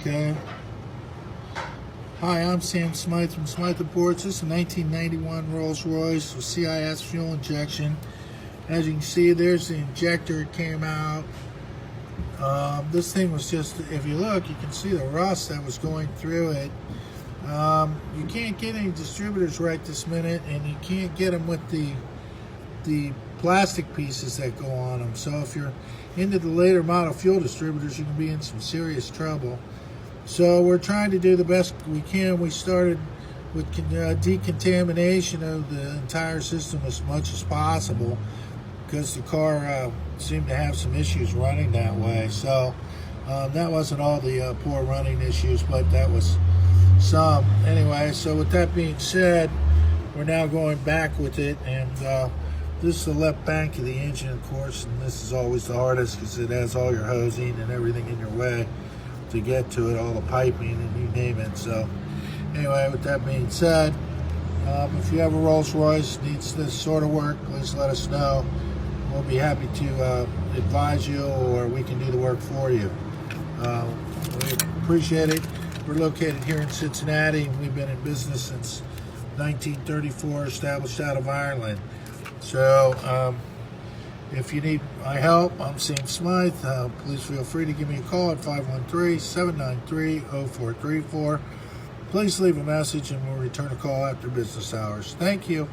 Okay. Hi, I'm Sam Smyth from Smyth Reports. This is a 1991 Rolls-Royce with CIS fuel injection. As you can see, there's the injector. It came out. This thing was just, if you look, you can see the rust that was going through it. You can't get any distributors right this minute, and you can't get them with the plastic pieces that go on them. So if you're into the later model fuel distributors, you can be in some serious trouble. So we're trying to do the best we can. We started with decontamination of the entire system as much as possible because the car seemed to have some issues running that way. So that wasn't all the poor running issues, but that was some. Anyway, so with that being said, we're now going back with it, and this is the left bank of the engine, of course, and this is always the hardest because it has all your hosing and everything in your way to get to it, all the piping and you name it. So anyway, with that being said, if you have a Rolls-Royce needs this sort of work, please let us know. We'll be happy to advise you, or we can do the work for you. We appreciate it. We're located here in Cincinnati. We've been in business since 1934, established out of Ireland. So if you need my help, I'm Sam Smyth. Please feel free to give me a call at 513-793-0434. Please leave a message and we'll return a call after business hours. Thank you.